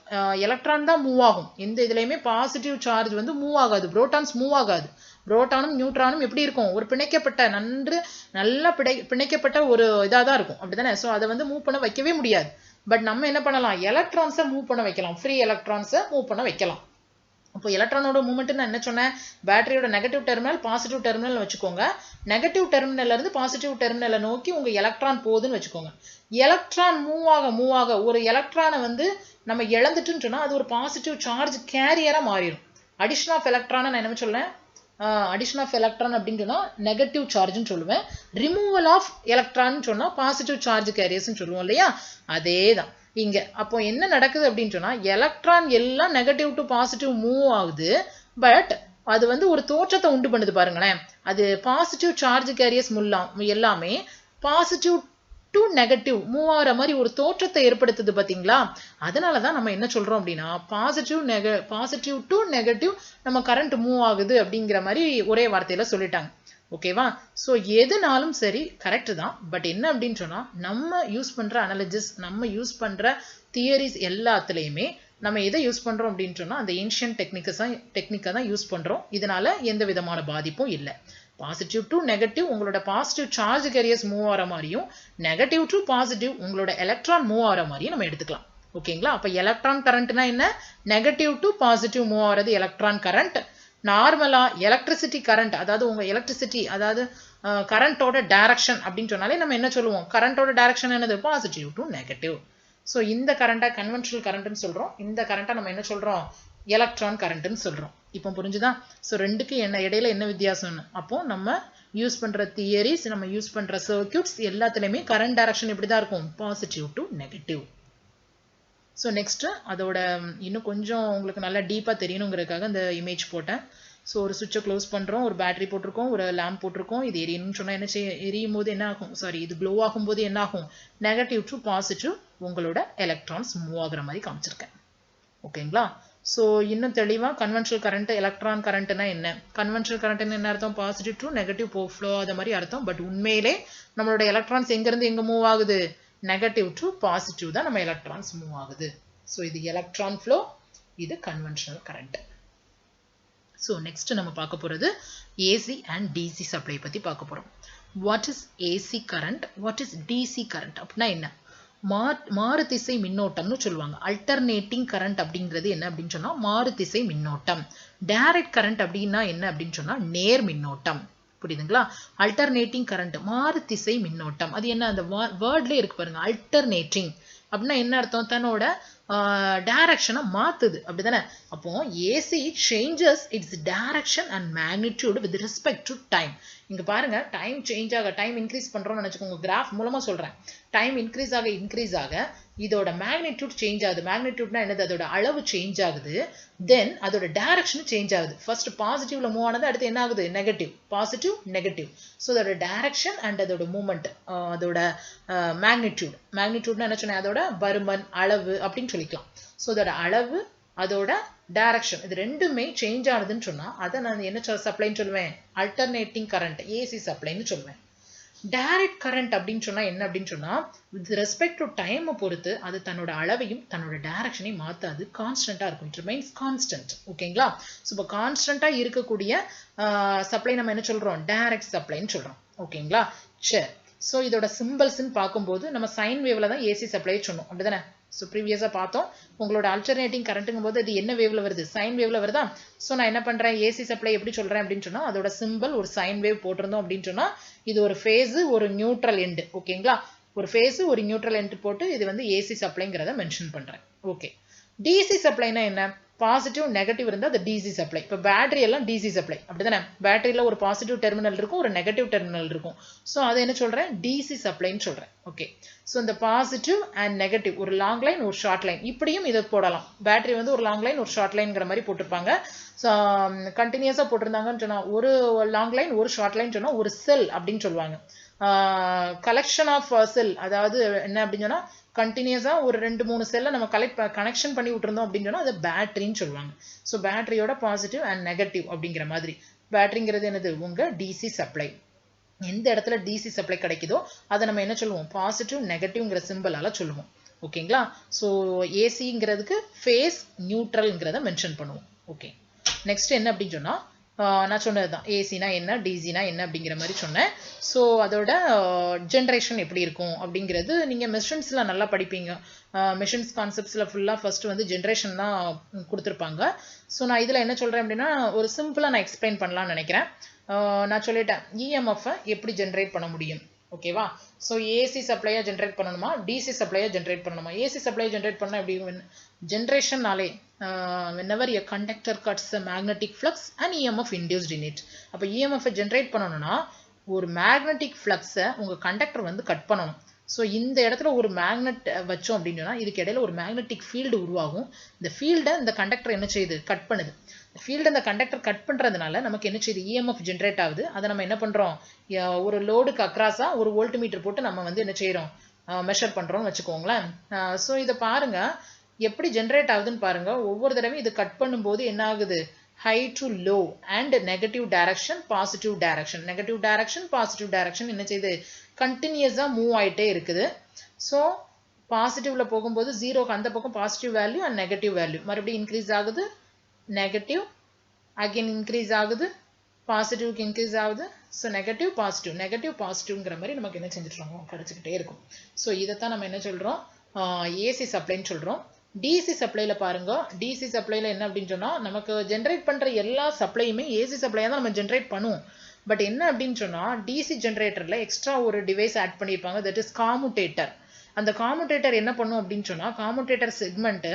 எலக்ட்ரான் தான் மூவ் ஆகும். எந்த இதுலையுமே பாசிட்டிவ் சார்ஜ் வந்து மூவ் ஆகாது, புரோட்டான்ஸ் மூவ் ஆகாது. புரோட்டானும் நியூட்ரானும் எப்படி இருக்கும், ஒரு பிணைக்கப்பட்ட நல்லா பிணைக்கப்பட்ட ஒரு இதாக தான் இருக்கும், அப்படிதானே. ஸோ அதை வந்து மூவ் பண்ண வைக்கவே முடியாது. பட் நம்ம என்ன பண்ணலாம், எலக்ட்ரான்ஸை மூவ் பண்ண வைக்கலாம், ஃப்ரீ எலக்ட்ரான்ஸை மூவ் பண்ண வைக்கலாம். அப்போ எலக்ட்ரானோட மூவ்மெண்ட் நான் என்ன சொன்னேன், பேட்டரியோட நெகட்டிவ் டெர்மினல் பாசிட்டிவ் டெர்மினல் வச்சுக்கோங்க, நெகட்டிவ் டெர்மினல்ல இருந்து பாசிட்டிவ் டெர்மினலை நோக்கி உங்க எலக்ட்ரான் போகுதுன்னு வச்சுக்கோங்க. எலக்ட்ரான் மூவ் ஆக ஒரு எலக்ட்ரானை வந்து நம்ம இழந்துட்டுன்னு சொன்னா அது ஒரு பாசிட்டிவ் சார்ஜ் கேரியரா மாறிடும். அடிஷன் ஆஃப் எலக்ட்ரானை நான் என்ன சொல்லேன், அடிஷன் ஆஃப் எலக்ட்ரான் அப்படின்னு சொன்னா நெகட்டிவ் சார்ஜ்னு சொல்லுவேன். ரிமூவல் ஆஃப் எலக்ட்ரான் சொன்னா பாசிட்டிவ் சார்ஜ் கேரியர்ஸ்ன்னு சொல்லுவோம் இல்லையா, அதே தான் இங்க. அப்போ என்ன நடக்குது அப்படின்னு சொன்னா எலக்ட்ரான் எல்லாம் நெகட்டிவ் டு பாசிட்டிவ் மூவ் ஆகுது. பட் அது வந்து ஒரு தோற்றத்தை உண்டு பண்ணுது பாருங்களேன். அது பாசிட்டிவ் சார்ஜ் கேரியர்ஸ் எல்லாமே பாசிட்டிவ் டு நெகட்டிவ் மூவ் ஆகிற மாதிரி ஒரு தோற்றத்தை ஏற்படுத்துது பார்த்தீங்களா? அதனால தான் நம்ம என்ன சொல்கிறோம் அப்படின்னா பாசிட்டிவ் டு நெகட்டிவ் நம்ம கரண்ட் மூவ் ஆகுது அப்படிங்கிற மாதிரி ஒரே வார்த்தையில் சொல்லிட்டாங்க. ஓகேவா? ஸோ எதுனாலும் சரி கரெக்டு தான். பட் என்ன அப்படின்னு சொன்னால் நம்ம யூஸ் பண்ணுற அனாலஜிஸ், நம்ம யூஸ் பண்ணுற தியரிஸ் எல்லாத்துலேயுமே நம்ம எதை யூஸ் பண்ணுறோம் அப்படின்னு சொன்னால் அந்த ஏன்ஷியன் டெக்னிக்கை தான் யூஸ் பண்ணுறோம். இதனால எந்த விதமான பாதிப்பும் இல்லை. பாசிட்டிவ் டு நெகட்டிவ் உங்களோட பாசிட்டிவ் சார்ஜ் கேரியர்ஸ் மூவ் ஆகிற மாதிரியும், நெகட்டிவ் டு பாசிட்டிவ் உங்களோட எலக்ட்ரான் மூவ் ஆகிற மாதிரியும் நம்ம எடுத்துக்கலாம். ஓகேங்களா? அப்போ எலக்ட்ரான் கரண்ட்னா என்ன? நெகட்டிவ் டு பாசிட்டிவ் மூவ் ஆகிறது எலக்ட்ரான் கரண்ட். நார்மலா எலக்ட்ரிசிட்டி கரண்ட், அதாவது உங்க எலக்ட்ரிசிட்டி, அதாவது கரண்டோட டைரக்ஷன் அப்படின்னு சொன்னாலே நம்ம என்ன சொல்லுவோம்? கரண்டோட டைரக்ஷன் என்னது? Positive to negative. ஸோ இந்த கரண்டா கன்வென்ஷனல் கரண்ட்னு சொல்றோம். இந்த கரண்டா நம்ம என்ன சொல்றோம்? எலக்ட்ரான் கரண்ட்னு சொல்றோம். இப்போ புரிஞ்சுதா? ஸோ ரெண்டுக்கு இடையில என்ன வித்தியாசம்னு. அப்போ நம்ம யூஸ் பண்ற தியரிஸ், நம்ம யூஸ் பண்ற சர்க்யூட்ஸ் எல்லாத்துலயுமே கரண்ட் டைரக்ஷன் இப்படி தான் இருக்கும், positive to negative. So next அதோட இன்னும் கொஞ்சம் உங்களுக்கு நல்லா டீப்பாக தெரியணுங்கிறதுக்காக இந்த இமேஜ் போட்டேன். ஸோ ஒரு சுவிட்சை க்ளோஸ் பண்ணுறோம், ஒரு பேட்டரி போட்டிருக்கோம், ஒரு லேம்ப் போட்டிருக்கோம். இது எரியணும்னு சொன்னால் என்ன எரியும் போது என்ன ஆகும்? இது க்ளோ ஆகும்போது என்ன ஆகும்? நெகட்டிவ் டு பாசிட்டிவ் உங்களோட எலக்ட்ரான்ஸ் மூவ் ஆகுற மாதிரி காமிச்சிருக்கேன். ஓகேங்களா? ஸோ இன்னும் தெளிவாக கன்வென்ஷனல் கரண்ட், எலக்ட்ரான் கரண்ட்னா என்ன? கன்வென்ஷனல் கரண்ட்னு என்ன அர்த்தம்? பாசிட்டிவ் டு நெகட்டிவ் ஃப்ளோ ஆத மாதிரி அர்த்தம். பட் உண்மையிலே நம்மளோட எலக்ட்ரான்ஸ் எங்கேருந்து எங்கே மூவ் ஆகுது? நெகட்டிவ் டு பாசிட்டிவ் தான் நம்ம எலக்ட்ரான்ஸ் மூவ் ஆகுது. ஸோ இது எலக்ட்ரான் ஃப்ளோ, இது கன்வென்ஷனல் கரண்ட். ஸோ நெக்ஸ்ட் நம்ம பார்க்க போகிறது ஏசி அண்ட் டிசி சப்ளை பற்றி பார்க்க போகிறோம். What is AC current, what is DC current அப்படின்னா என்ன? மாறு திசை மின்னோட்டம்னு சொல்லுவாங்க. அல்டர்னேட்டிங் கரண்ட் அப்படிங்கிறது என்ன அப்படின்னு சொன்னால் மாறு திசை மின்னோட்டம். டைரக்ட் கரண்ட் அப்படின்னா என்ன அப்படின்னு சொன்னால் நேர் மின்னோட்டம். புரியுதுங்களா? அல்டர்னேட்டிங் கரண்ட் மாறு திசை மின்னோட்டம். அது என்ன? அந்த வேர்ட்லேயே இருக்கு பாருங்க, அல்டர்னேட்டிங் அப்படின்னா என்ன அர்த்தம்? தன்னோட டைரக்ஷனை மாத்துது, அப்படிதானே? அப்போ AC changes it's direction and magnitude with respect to time. இங்க பாருங்க, டைம் சேஞ்ச் ஆக, டைம் இன்க்ரீஸ் பண்றோம்னு நினைச்சுக்கோங்க. கிராஃப் மூலமா சொல்றேன். டைம் இன்க்ரீஸ் ஆக இதோட மேக்னிடியூட் சேஞ்ச் ஆகுது. மேக்னிடியூட்னா என்னது? அதோட அளவு சேஞ்ச் ஆகுது. தென் அதோட டைரக்ஷன் சேஞ்ச் ஆகுது. ஃபர்ஸ்ட் பாசிட்டிவ்ல மூவ் ஆனது, அடுத்து என்ன ஆகுது? Negative, positive negative. ஸோ அதோட டைரக்ஷன் அண்ட் அதோட மூவ்மெண்ட், அதோட மேக்னிடியூட்னா என்ன சொன்னேன்? அதோட பருமன், அளவு அப்படின்னு சொல்லிக்கலாம். ஸோ அதோட அளவு, அதோட டைரக்ஷன், இது ரெண்டுமே சேஞ்ச் ஆனதுன்னு சொன்னா அதை நான் என்ன சப்ளைன்னு சொல்லுவேன்? அல்டர்னேட்டிங் கரண்ட், ஏசி சப்ளைன்னு சொல்லுவேன். டைரக்ட் கரண்ட் அப்படின்னு சொன்னா என்ன அப்படின்னு சொன்னா, வித் ரெஸ்பெக்ட் டு டைமை பொறுத்து அது தன்னோட அளவையும் தன்னோட டைரக்ஷனையும் மாத்தாது, கான்ஸ்டன்டா இருக்கும். It remains constant. ஓகேங்களா? ஸோ இப்போ கான்ஸ்டன்டா இருக்கக்கூடிய சப்ளை நம்ம என்ன சொல்றோம்? டைரக்ட் சப்ளைன்னு சொல்றோம். ஓகேங்களா? சரி. ஸோ இதோட சிம்பிள்ஸ்ன்னு பார்க்கும்போது நம்ம சைன் வேவ்ல தான் ஏசி சப்ளை சொன்னோம், அப்படிதானே? ஸோ ப்ரீவியஸாக பார்த்தோம். உங்களோட அல்டர்னேட்டிங் கரண்ட்டுங்கும் போது அது என்ன வேவ்ல வருது? சைன் வேவ்ல வருதா? ஸோ நான் என்ன பண்றேன்? ஏசி சப்ளை எப்படி சொல்றேன் அப்படின்னு சொன்னா, அதோட சிம்பிள் ஒரு சைன் வேவ் போட்டிருந்தோம் அப்படின்னு சொன்னா, இது ஒரு ஃபேஸ், ஒரு நியூட்ரல் எண்டு. ஓகேங்களா? ஒரு ஃபேஸ், ஒரு நியூட்ரல் எண்டு போட்டு இது வந்து ஏசி சப்ளைங்கிறத மென்ஷன் பண்றேன். ஓகே. டிசி சப்ளைனா என்ன? பாசிட்டிவ் நெகட்டிவ் இருந்தால் அது டிசி சப்ளை. இப்போ பேட்டரி எல்லாம் டிசி சப்ளை, அப்படிதானே? பேட்டரியில் ஒரு பாசிட்டிவ் டெர்மினல் இருக்கும், ஒரு நெகட்டிவ் டெர்மினல் இருக்கும். ஸோ அதை என்ன சொல்றேன்? டிசி சப்ளைன்னு சொல்றேன். ஓகே. ஸோ இந்த பாசிட்டிவ் அண்ட் நெகட்டிவ், ஒரு லாங் லைன், ஒரு ஷார்ட் லைன், இப்படியும் இதை போடலாம். பேட்டரி வந்து ஒரு லாங் லைன், ஒரு ஷார்ட் லைன்ங்கிற மாதிரி போட்டிருப்பாங்க. ஸோ கண்டினியூஸாக போட்டிருந்தாங்கன்னு சொன்னால் ஒரு லாங் லைன், ஒரு ஷார்ட் லைன் சொன்னால் ஒரு செல் அப்படின்னு சொல்லுவாங்க. கலெக்ஷன் ஆஃப் செல், அதாவது என்ன அப்படின்னு சொன்னா, கண்டினியூஸா ஒரு 2-3 செல்லை நம்ம கனெக்ஷன் பண்ணி விட்டுருந்தோம் அப்படின்னு சொன்னா அதை பேட்டரின்னு சொல்லுவாங்க. ஸோ பேட்டரியோட பாசிட்டிவ் அண்ட் நெகட்டிவ் அப்படிங்கிற மாதிரி. பேட்டரிங்கிறது என்னது? உங்க டிசி சப்ளை. எந்த இடத்துல டிசி சப்ளை கிடைக்குதோ அதை நம்ம என்ன சொல்லுவோம்? பாசிட்டிவ் நெகட்டிவ்ங்கிற சிம்பிளால சொல்லுவோம். ஓகேங்களா? ஸோ ஏசிங்கிறதுக்கு ஃபேஸ், நியூட்ரல்ங்கிறத மென்ஷன் பண்ணுவோம். ஓகே. நெக்ஸ்ட் என்ன அப்படின்னு சொன்னா, நான் சொன்னது தான் ஏசினா என்ன, டிசினா என்ன அப்படிங்கிற மாதிரி சொன்னேன். ஸோ அதோட ஜென்ரேஷன் எப்படி இருக்கும் அப்படிங்கிறது நீங்கள் மெஷின்ஸில் நல்லா படிப்பீங்க. மெஷின்ஸ் கான்செப்ட்ஸில் ஃபுல்லாக ஃபர்ஸ்ட் வந்து ஜென்ரேஷன் தான் கொடுத்துருப்பாங்க. ஸோ நான் இதில் என்ன சொல்கிறேன் அப்படின்னா, ஒரு சிம்பிளாக நான் எக்ஸ்பிளைன் பண்ணலாம்னு நினைக்கிறேன். நான் சொல்லிட்டேன் இஎம்எஃப் எப்படி ஜென்ரேட் பண்ண முடியும். ஓகேவா? ஸோ ஏசி சப்ளையா ஜென்ரேட் பண்ணணுமா, டிசி சப்ளையா ஜென்ரேட் பண்ணணுமா? ஏசி சப்ளையை ஜென்ரேட் பண்ணால் எப்படி? ஜென்ரேஷன்னாலே whenever a conductor cuts a magnetic flux and EMF induced in it. அப்போ EMF ஜென்ரேட் பண்ணணும்னா ஒரு மேக்னெட்டிக் ஃப்ளக்ஸை உங்கள் கண்டக்டர் வந்து கட் பண்ணணும். ஸோ இந்த இடத்துல ஒரு மேக்னெட் வச்சோம் அப்படின்னு சொன்னால் இதுக்கு இடையில ஒரு மேக்னெட்டிக் ஃபீல்டு உருவாகும். இந்த ஃபீல்டை இந்த கண்டக்டர் என்ன செய்யுது, கட் பண்ணுது. ஃபீல்டு அந்த கண்டக்டர் கட் பண்ணுறதுனால நமக்கு என்ன செய்யுது, இஎம்எஃப் ஜென்ரேட் ஆகுது. அதை நம்ம என்ன பண்ணுறோம், ஒரு லோடுக்கு அக்ராஸாக ஒரு வோல்ட் மீட்டர் போட்டு நம்ம வந்து என்ன செய்கிறோம், மெஷர் பண்ணுறோம்னு வச்சுக்கோங்களேன். ஸோ இதை பாருங்கள் எப்படி ஜென்ரேட் ஆகுதுன்னு பாருங்கள். ஒவ்வொரு தடவையும் இது கட் பண்ணும்போது என்ன ஆகுது, high to low and negative direction positive direction, negative direction positive direction என்ன செய்யுது, கண்டினியூஸா மூவ் ஆயிட்டே இருக்குது. ஸோ பாசிட்டிவ்ல போகும்போது ஜீரோக்கு அந்த பக்கம் positive value and negative value மறுபடியும் இன்க்ரீஸ் ஆகுது, நெகட்டிவ் அகைன் இன்க்ரீஸ் ஆகுது, பாசிட்டிவ்க்கு இன்க்ரீஸ் ஆகுது. ஸோ நெகட்டிவ் பாசிட்டிவ்ங்கிற மாதிரி நமக்கு என்ன செஞ்சுட்டு கிடைச்சிக்கிட்டே இருக்கும். ஸோ இதைத்தான் நம்ம என்ன சொல்றோம், ஏசி சப்ளைன்னு சொல்றோம். டிசி சப்ளைல பாருங்க, டிசி சப்ளைல என்ன அப்படின்னு சொன்னா நமக்கு ஜென்ரேட் பண்ற எல்லா சப்ளையுமே ஏசி சப்ளையா தான் நம்ம ஜென்ரேட் பண்ணுவோம். பட் என்ன அப்படின்னு சொன்னா டிசி ஜென்ரேட்டர்ல எக்ஸ்ட்ரா ஒரு டிவைஸ் ஆட் பண்ணியிருப்பாங்க, தட் இஸ் காமுடேட்டர். அந்த காமுடேட்டர் என்ன பண்ணும் அப்படின்னு சொன்னா காமுடேட்டர் செக்மெண்ட்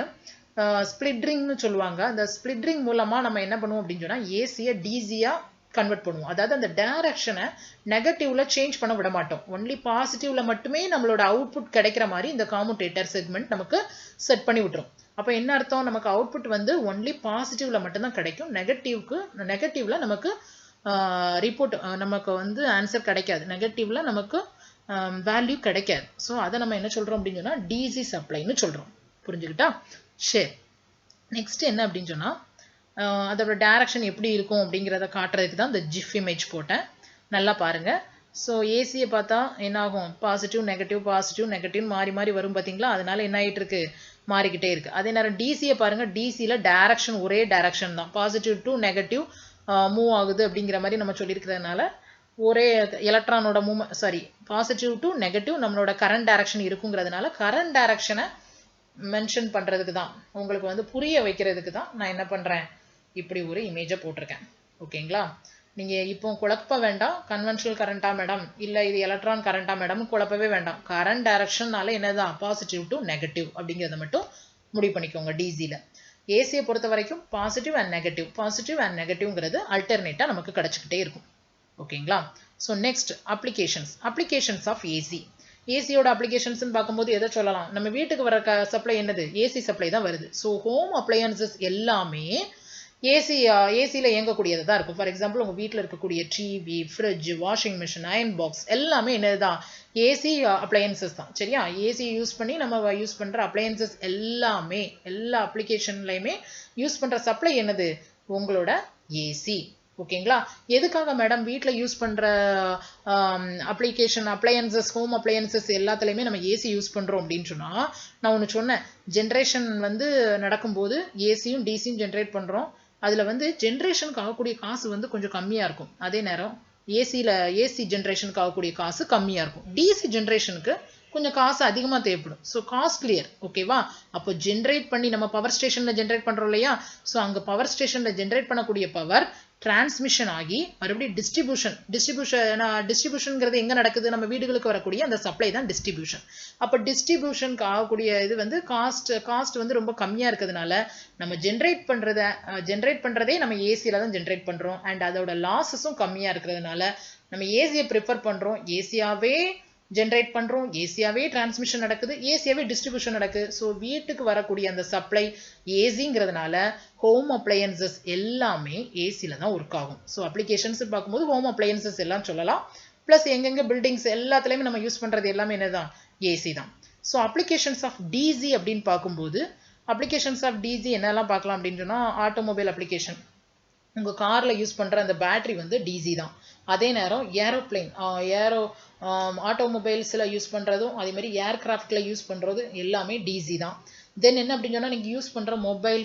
ஸ்பிளிட் ரிங்னு சொல்லுவாங்க. அந்த ஸ்பிளிட் ரிங் மூலமா நம்ம என்ன பண்ணுவோம் அப்படின்னு சொன்னா ஏசியை டிசியா கன்வெர்ட் பண்ணுவோம். அதாவது அந்த டைரக்ஷனை நெகட்டிவ்ல சேஞ்ச் பண்ண விட மாட்டோம். ஒன்லி பாசிட்டிவ்ல மட்டுமே நம்மளோட அவுட்புட் கிடைக்கிற மாதிரி இந்த காமுடேட்டர் செக்மெண்ட் நமக்கு செட் பண்ணி விட்டுரும். அப்போ என்ன அர்த்தம், நமக்கு அவுட்புட் வந்து ஒன்லி பாசிட்டிவ்ல மட்டும்தான் கிடைக்கும், நெகட்டிவ்ல நமக்கு ரிப்போர்ட் நமக்கு வந்து ஆன்சர் கிடைக்காது, நெகட்டிவ்ல நமக்கு வேல்யூ கிடைக்காது. ஸோ அதை நம்ம என்ன சொல்றோம் அப்படின்னு சொன்னா டிசி சப்ளைன்னு சொல்றோம். புரிஞ்சுக்கிட்டா? சரி, நெக்ஸ்ட் என்ன அப்படின்னு சொன்னா அதோட டைரக்ஷன் எப்படி இருக்கும் அப்படிங்கிறத காட்டுறதுக்கு தான் இந்த ஜிஃப் இமேஜ் போட்டேன். நல்லா பாருங்க. ஸோ ஏசியை பார்த்தா என்ன ஆகும், பாசிட்டிவ் நெகட்டிவ் மாறி மாறி வரும் பார்த்தீங்களா, அதனால என்ன ஆகிட்டு இருக்கு, மாறிக்கிட்டே இருக்கு. அதே நேரம் டிசியை பாருங்க, டிசியில் டைரக்ஷன் ஒரே டைரக்ஷன் தான், பாசிட்டிவ் டு நெகட்டிவ் மூவ் ஆகுது அப்படிங்கிற மாதிரி நம்ம சொல்லியிருக்கிறதுனால ஒரே எலக்ட்ரானோட movement, sorry positive to negative நம்மளோட கரண்ட் டைரக்ஷன் இருக்குங்கிறதுனால கரண்ட் டைரக்ஷனை மென்ஷன் பண்ணுறதுக்கு தான், உங்களுக்கு வந்து புரிய வைக்கிறதுக்கு தான் நான் என்ன பண்ணுறேன், இப்படி ஒரு இமேஜை போட்டிருக்கேன். ஓகேங்களா? நீங்கள் இப்போ குழப்ப வேண்டாம், கன்வென்ஷனல் கரண்டா மேடம் இல்லை இது எலக்ட்ரான் கரண்டா மேடம் குழப்பவே வேண்டாம். கரண்ட் டைரக்ஷன்னால என்னதான் பாசிட்டிவ் டு நெகட்டிவ் அப்படிங்கிறத மட்டும் முடிவு பண்ணிக்கோங்க. டிசியில் ஏசியை பொறுத்த வரைக்கும் பாசிட்டிவ் அண்ட் நெகட்டிவ்ங்கிறது அல்டர்னேட்டாக நமக்கு கிடச்சிக்கிட்டே இருக்கும். ஓகேங்களா? So next applications of AC. ஏசியோட அப்ளிகேஷன்ஸ்னு பார்க்கும்போது எதை சொல்லலாம், நம்ம வீட்டுக்கு வர சப்ளை என்னது, ஏசி சப்ளை தான் வருது. ஸோ ஹோம் அப்ளையன்சஸ் எல்லாமே ஏசியில் இயங்கக்கூடியது தான் இருக்கும். ஃபார் எக்ஸாம்பிள் உங்கள் வீட்டில் இருக்கக்கூடிய TV, fridge, washing machine, iron box எல்லாமே என்னது தான், ஏசி அப்ளையன்சஸ் தான். சரியா? ஏசி யூஸ் பண்ணி நம்ம யூஸ் பண்ணுற அப்ளையன்சஸ் எல்லாமே, எல்லா அப்ளிகேஷன்லையுமே யூஸ் பண்ணுற சப்ளை என்னது, உங்களோட ஏசி. ஓகேங்களா? எதுக்காக மேடம் வீட்டில் யூஸ் பண்ணுற அப்ளையன்சஸ், ஹோம் அப்ளையன்சஸ் எல்லாத்துலேயுமே நம்ம ஏசி யூஸ் பண்ணுறோம் அப்படின்னு சொன்னால், நான் ஒன்று சொன்னேன், ஜென்ரேஷன் வந்து நடக்கும்போது ஏசியும் டிசியும் ஜென்ரேட் பண்ணுறோம். அதில் வந்து ஜென்ரேஷனுக்கு ஆகக்கூடிய காசு வந்து கொஞ்சம் கம்மியாக இருக்கும். அதே நேரம் ஏசி ஜென்ரேஷனுக்கு ஆகக்கூடிய காசு கம்மியாக இருக்கும். டிசி ஜென்ரேஷனுக்கு கொஞ்சம் காசு அதிகமாக தேவைப்படும். So costlier. ஓகேவா? அப்போ ஜென்ரேட் பண்ணி நம்ம பவர் ஸ்டேஷனில் ஜென்ரேட் பண்ணுறோம் இல்லையா, ஸோ அங்கே பவர் ஸ்டேஷனில் ஜென்ரேட் பண்ணக்கூடிய பவர் டிரான்ஸ்மிஷன் ஆகி மறுபடியும் டிஸ்ட்ரிபியூஷன்ங்கிறது எங்கே நடக்குது, நம்ம வீடுகளுக்கு வரக்கூடிய அந்த சப்ளை தான் டிஸ்ட்ரிபியூஷன். அப்போ டிஸ்ட்ரிபியூஷனுக்கு ஆகக்கூடிய இது வந்து காஸ்ட் வந்து ரொம்ப கம்மியாக இருக்கிறதுனால நம்ம ஜென்ரேட் பண்ணுறதே நம்ம ஏசியில் தான் ஜென்ரேட் பண்ணுறோம். அண்ட் அதோட லாஸஸும் கம்மியாக இருக்கிறதுனால நம்ம ஏசியை ப்ரிஃபர் பண்ணுறோம். ஏசியாவே ஜென்ரேட் பண்ணுறோம், ஏசியாவே டிரான்ஸ்மிஷன் நடக்குது, ஏசியாவே டிஸ்ட்ரிபியூஷன் நடக்குது. ஸோ வீட்டுக்கு வரக்கூடிய அந்த சப்ளை ஏசிங்கிறதுனால ஹோம் அப்ளையன்சஸ் எல்லாமே ஏசியில் தான் ஒர்க் ஆகும். ஸோ அப்ளிகேஷன்ஸ் பார்க்கும்போது ஹோம் அப்ளையன்சஸ் எல்லாம் சொல்லலாம். ப்ளஸ் எங்கெங்கே பில்டிங்ஸ் எல்லாத்துலேயுமே நம்ம யூஸ் பண்ணுறது எல்லாமே என்னதான், ஏசி தான். ஸோ அப்ளிகேஷன்ஸ் ஆஃப் டிசி அப்படின்னு பார்க்கும்போது அப்ளிகேஷன்ஸ் ஆஃப் டிசி என்னெல்லாம் பார்க்கலாம் அப்படின்னு சொன்னால், ஆட்டோமொபைல் அப்ளிகேஷன், உங்கள் காரில் யூஸ் பண்ணுற அந்த பேட்ரி வந்து டிசி தான். அதே நேரம் ஏரோப்ளைன், ஆட்டோமொபைல்ஸில் யூஸ் பண்ணுறதும் அதே மாதிரி ஏர்கிராஃப்டில் யூஸ் பண்ணுறது எல்லாமே டிசி தான். தென் என்ன அப்படின்னு சொன்னால், நீங்கள் யூஸ் பண்ணுற மொபைல்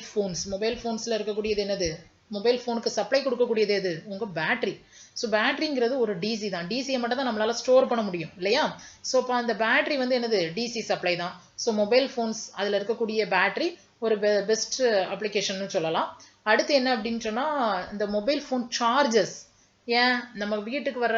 ஃபோன்ஸில் இருக்கக்கூடியது என்னது, மொபைல் ஃபோனுக்கு சப்ளை கொடுக்கக்கூடியது எது, உங்கள் பேட்ரி. ஸோ பேட்ரிங்கிறது ஒரு டிசி தான். டிசியை மட்டும் தான் நம்மளால் ஸ்டோர் பண்ண முடியும் இல்லையா. ஸோ இப்போ அந்த பேட்ரி வந்து என்னது, டிசி சப்ளை தான். ஸோ மொபைல் ஃபோன்ஸ் அதில் இருக்கக்கூடிய பேட்ரி ஒரு பெஸ்ட் அப்ளிகேஷன் சொல்லலாம். அடுத்து என்ன அப்படின்னு சொன்னால், இந்த மொபைல் ஃபோன் சார்ஜஸ் ஏன் நம்ம வீட்டுக்கு வர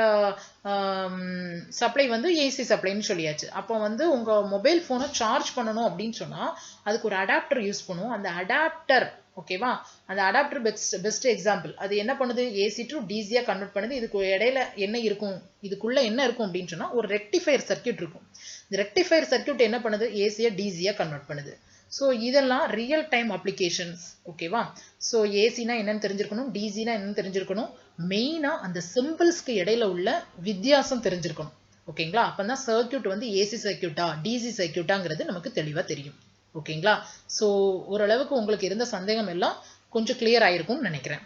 சப்ளை வந்து ஏசி சப்ளைன்னு சொல்லியாச்சு. அப்போ வந்து உங்கள் மொபைல் ஃபோனை சார்ஜ் பண்ணணும் அப்படின்னு சொன்னால் அதுக்கு ஒரு அடாப்டர் யூஸ் பண்ணுவோம். அந்த அடாப்டர் ஓகேவா, அந்த அடாப்டர் பெஸ்ட் எக்ஸாம்பிள். அது என்ன பண்ணுது, ஏசி டு டிசியாக கன்வெர்ட் பண்ணுது. இதுக்கு இடையில என்ன இருக்கும், இதுக்குள்ளே என்ன இருக்கும் அப்படின்னு சொன்னால் ஒரு ரெக்டிஃபயர் சர்க்கியூட் இருக்கும். இந்த ரெக்டிஃபயர் சர்க்கியூட் என்ன பண்ணுது, ஏசியை டிசியாக கன்வெர்ட் பண்ணுது. ஸோ இதெல்லாம் ரியல் டைம் அப்ளிகேஷன்ஸ் ஓகேவா. ஸோ ஏசினா என்னன்னு தெரிஞ்சிருக்கணும், டிசினா என்னன்னு தெரிஞ்சிருக்கணும், மெயினாக அந்த சிம்பிள்ஸ்க்கு இடையில உள்ள வித்தியாசம் தெரிஞ்சிருக்கணும். ஓகேங்களா, அப்போ தான் சர்க்கியூட் வந்து ஏசி சர்க்கியூட்டா டிசி சர்க்கியூட்டாங்கிறது நமக்கு தெளிவாக தெரியும். ஓகேங்களா. ஸோ ஓரளவுக்கு உங்களுக்கு இருந்த சந்தேகம் எல்லாம் கொஞ்சம் கிளியர் ஆயிருக்கும்னு நினைக்கிறேன்.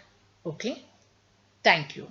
Okay, thank you.